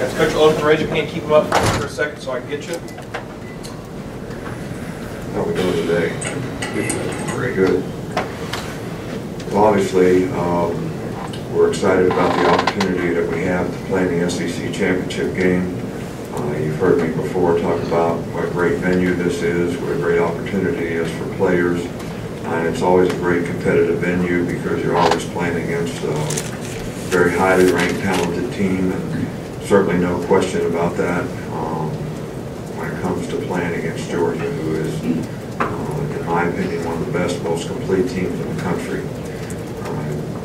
That's Coach Olden. Raise your hand, keep them up for a second so I can get you. How we doing today? Very good. Well, obviously, we're excited about the opportunity that we have to play in the SEC championship game. You've heard me before talk about what a great venue this is, what a great opportunity it is for players. And it's always a great competitive venue because you're always playing against a very highly ranked, talented team, and certainly no question about that when it comes to playing against Georgia, who is, in my opinion, one of the best, most complete teams in the country.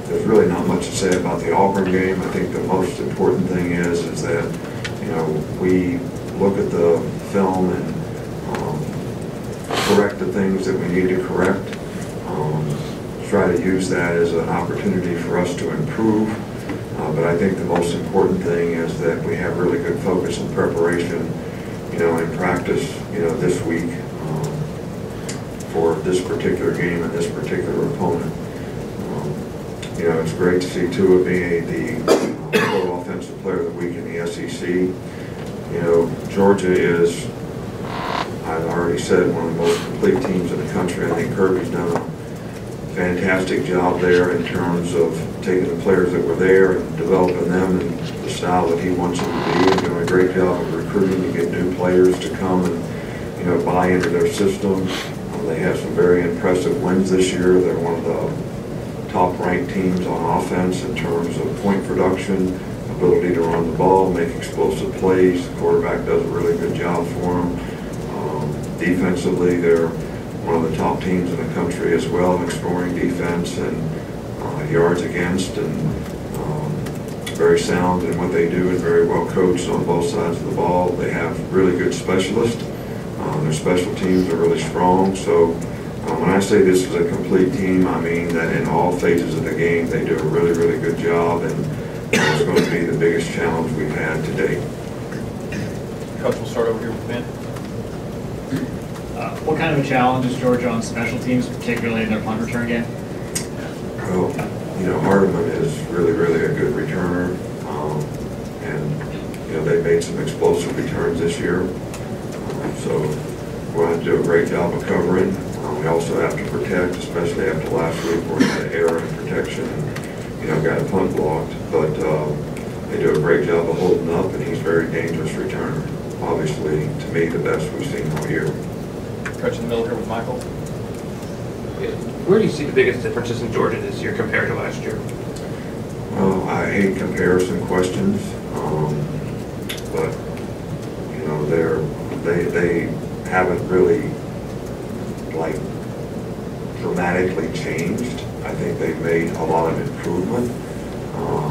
There's really not much to say about the Auburn game. I think the most important thing is that, you know, we look at the film and correct the things that we need to correct. Try to use that as an opportunity for us to improve. But I think the most important thing is that we have really good focus and preparation, you know, in practice, you know, this week for this particular game and this particular opponent. You know, it's great to see Tua being the Total Offensive Player of the Week in the SEC. You know, Georgia is, I've already said, one of the most complete teams in the country. I think Kirby's done a fantastic job there in terms of taking the players that were there and developing them in the style that he wants them to be, and doing a great job of recruiting to get new players to come and, you know, buy into their system. They have some very impressive wins this year. They're one of the top-ranked teams on offense in terms of point production, ability to run the ball, make explosive plays. The quarterback does a really good job for them. Defensively, they're one of the top teams in the country as well in scoring defense and yards against, and very sound in what they do and very well coached on both sides of the ball. They have really good specialists. Their special teams are really strong. So when I say this is a complete team, I mean that in all phases of the game they do a really, really good job, and it's going to be the biggest challenge we've had to date. Coach, we'll start over here with Ben. What kind of a challenge is Georgia on special teams, particularly in their punt return game? Well, you know, Hardeman is really, really a good returner, and, you know, they made some explosive returns this year. So we'll have to do a great job of covering. We also have to protect, especially after last week where we had an error in protection and, you know, got a punt blocked. But they do a great job of holding up, and he's a very dangerous returner. Obviously, to me, the best we've seen all year. Coach in the middle here with Michael. Where do you see the biggest differences in Georgia this year compared to last year? Well, I hate comparison questions, but, you know, they haven't really, like, dramatically changed. I think they've made a lot of improvement.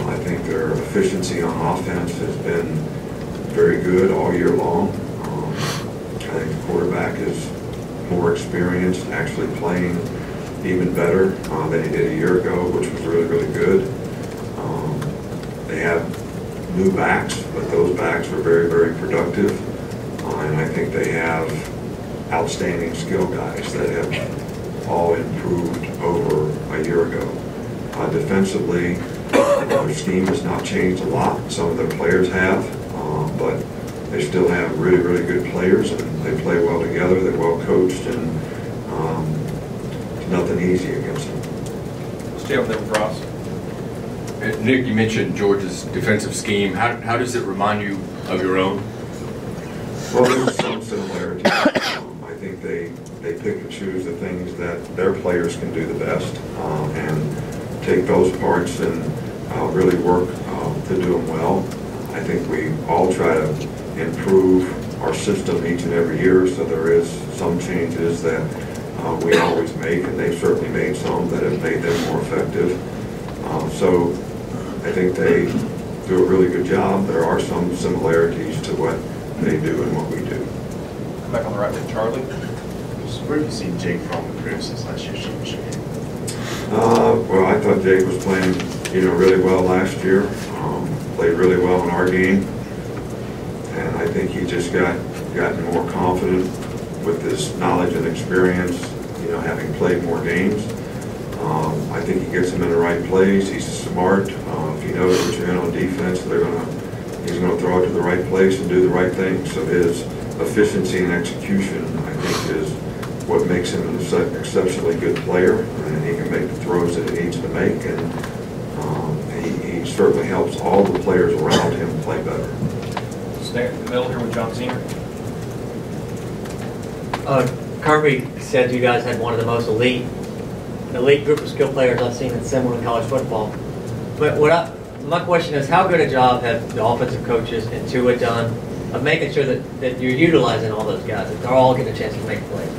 I think their efficiency on offense has been very good all year long. I think the quarterback is more experienced, actually playing even better than he did a year ago, which was really, really good. They have new backs, but those backs are very, very productive. And I think they have outstanding skill guys that have all improved over a year ago. Defensively, their scheme has not changed a lot. Some of their players have, but they still have really, really good players, and they play well together. They're well coached, and nothing easy against them. Stay over there with Ross. Nick, you mentioned Georgia's defensive scheme. How does it remind you of your own? Well, there's some similarities. I think they pick and choose the things that their players can do the best, and take those parts and really work to do them well. I think we all try to improve our system each and every year, so there is some changes that we always make, and they've certainly made some that have made them more effective. So I think they do a really good job. There are some similarities to what they do and what we do. Come back on the right with Charlie. Where do you see Jake Fromm improve since last year's championship game? Well, I thought Jake was playing, you know, really well last year. Played really well in our game, and I think he just gotten more confident with his knowledge and experience, you know, having played more games. I think he gets him in the right place. He's smart. If he knows what you're in on defense, they're going to he's going to throw it to the right place and do the right thing. So his efficiency and execution, I think, is what makes him an exceptionally good player, and he can make the throws that he needs to make, and he certainly helps all the players around him play better. Stay in the middle here with John Senior. Kirby said you guys had one of the most elite group of skill players I've seen in similar college football. But my question is, how good a job have the offensive coaches and Tua done of making sure that you're utilizing all those guys, that they're all getting a chance to make plays?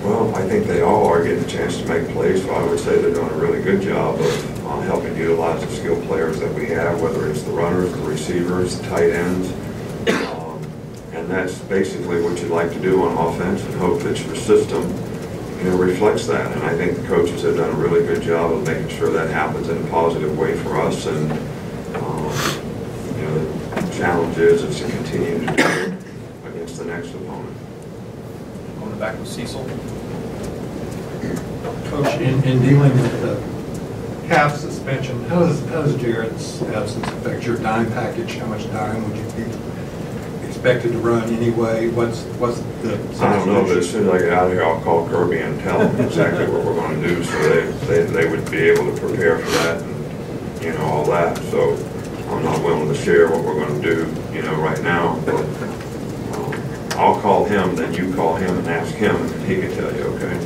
Well, I think they all are getting a chance to make plays, so I would say they're doing a really good job of helping utilize the skilled players that we have, whether it's the runners, the receivers, the tight ends. And that's basically what you'd like to do on offense, and hope that your system reflects that. And I think the coaches have done a really good job of making sure that happens in a positive way for us. And the challenge is to continue to do it against the next opponent. On the back with Cecil. Coach, in dealing with the calf suspension, how does Jared's absence affect your dime package? How much dime would you be expected to run anyway? What's the situation? I don't know, but as soon as I get out of here, I'll call Kirby and tell him exactly what we're going to do, so they would be able to prepare for that and all that. So I'm not willing to share what we're going to do right now, but I'll call him, then you call him and ask him, and he can tell you, okay?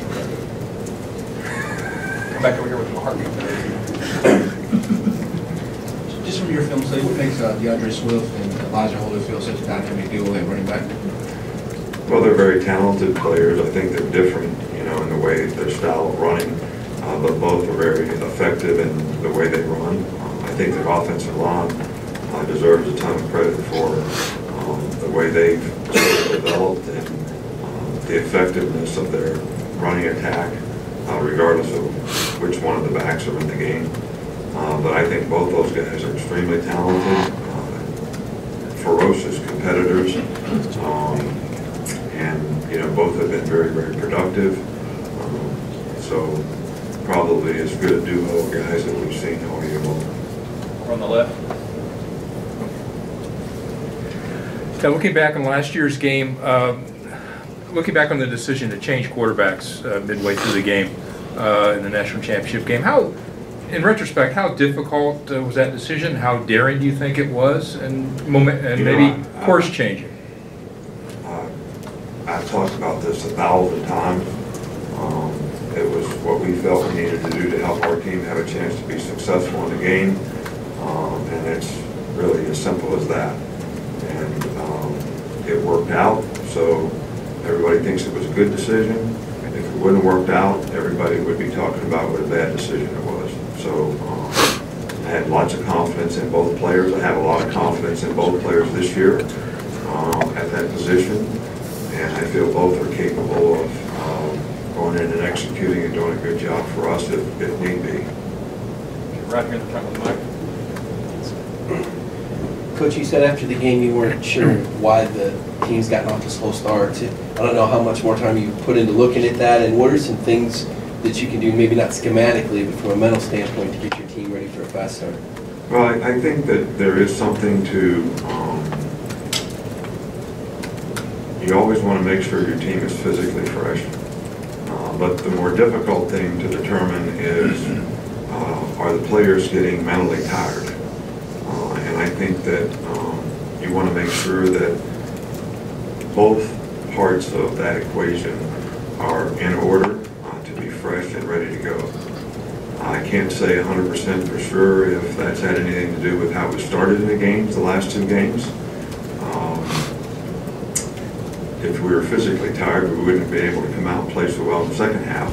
Come back over here with Mark. Just from your film study, what makes DeAndre Swift and Elijah Holyfield such a dynamic duo at running back? Well, they're very talented players. I think they're different, in the way their style of running, but both are very effective in the way they run. I think their offensive line deserves a ton of credit for the way they've developed and the effectiveness of their running attack, regardless of which one of the backs are in the game. But I think both those guys are extremely talented, ferocious competitors, and both have been very, very productive. So probably as good a duo of guys that we've seen all year long. We're on the left. Now, looking back on last year's game, looking back on the decision to change quarterbacks midway through the game in the national championship game, in retrospect, how difficult was that decision? How daring do you think it was, and maybe course changing? I've talked about this 1,000 times. It was what we felt we needed to do to help our team have a chance to be successful in the game, and it's really as simple as that. And it worked out, so everybody thinks it was a good decision. If it wouldn't have worked out, everybody would be talking about what a bad decision it was. So I had lots of confidence in both players. I have a lot of confidence in both players this year at that position, and I feel both are capable of going in and executing and doing a good job for us if need be. Right here in the front with Mike. Coach, you said after the game you weren't sure why the team's gotten off a slow start. I don't know how much more time you put into looking at that, and what are some things that you can do, maybe not schematically, but from a mental standpoint, to get your team ready for a fast start? Well, I think that there is something to, you always want to make sure your team is physically fresh. But the more difficult thing to determine is, are the players getting mentally tired? And I think that you want to make sure that both parts of that equation are in order to be fresh and ready to go. I can't say 100% for sure if that's had anything to do with how we started in the games, the last two games. If we were physically tired, we wouldn't be able to come out and play so well in the second half.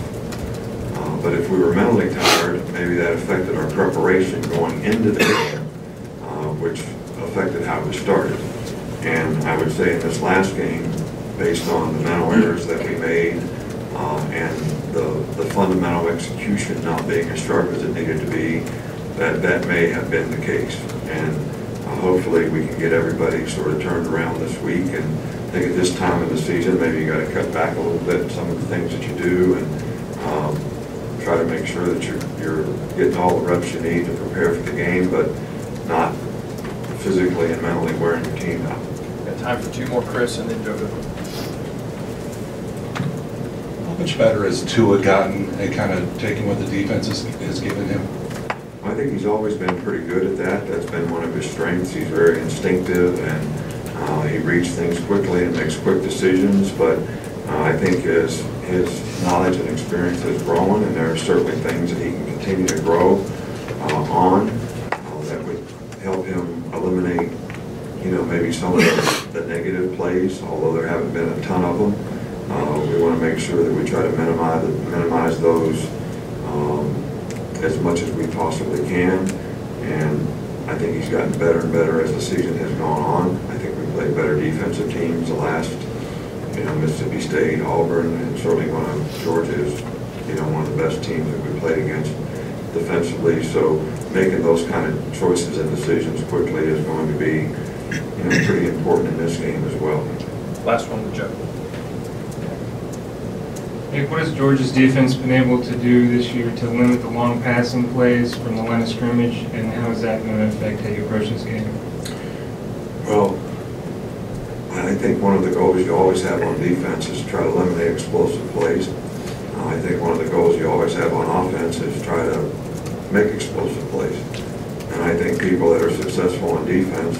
But if we were mentally tired, maybe that affected our preparation going into the game, which affected how we started. And I would say in this last game, based on the mental errors that we made and the fundamental execution not being as sharp as it needed to be, that may have been the case. And hopefully we can get everybody sort of turned around this week. And I think at this time of the season, maybe you got to cut back a little bit in some of the things that you do and try to make sure that you're getting all the reps you need to prepare for the game, but not physically and mentally wearing your team out. Got time for 2 more, Chris, and then Joe. How much better has Tua gotten at kind of taking what the defense has given him? I think he's always been pretty good at that. That's been one of his strengths. He's very instinctive, and he reads things quickly and makes quick decisions. But I think as his knowledge and experience has grown, and there are certainly things that he can continue to grow on that would help him eliminate, maybe some of the negative plays, although there haven't been a ton of them. We want to make sure that we try to minimize those as much as we possibly can. And I think he's gotten better and better as the season has gone on. I think we played better defensive teams the last, Mississippi State, Auburn, and certainly one of Georgia's, one of the best teams that we played against defensively. So making those kind of choices and decisions quickly is going to be, pretty important in this game as well. Last one with Joe. Nick, what has Georgia's defense been able to do this year to limit the long passing plays from the line of scrimmage, and how is that going to affect how you approach this game? Well, I think one of the goals you always have on defense is to try to eliminate explosive plays. I think one of the goals you always have on offense is try to make explosive plays. And I think people that are successful on defense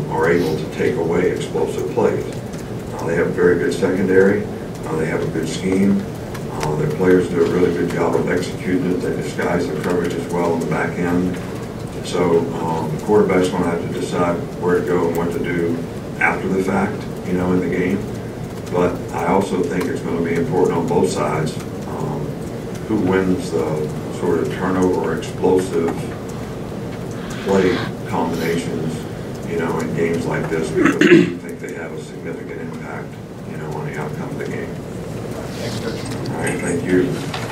are able to take away explosive plays. They have a very good secondary. They have a good scheme. Their players do a really good job of executing it. They disguise their coverage as well on the back end. So the quarterback's going to have to decide where to go and what to do after the fact, in the game. But I also think it's going to be important on both sides who wins the sort of turnover or explosive play combinations, in games like this, because I think they have a significant impact, on the outcome of the game. Thanks, Coach. All right, thank you.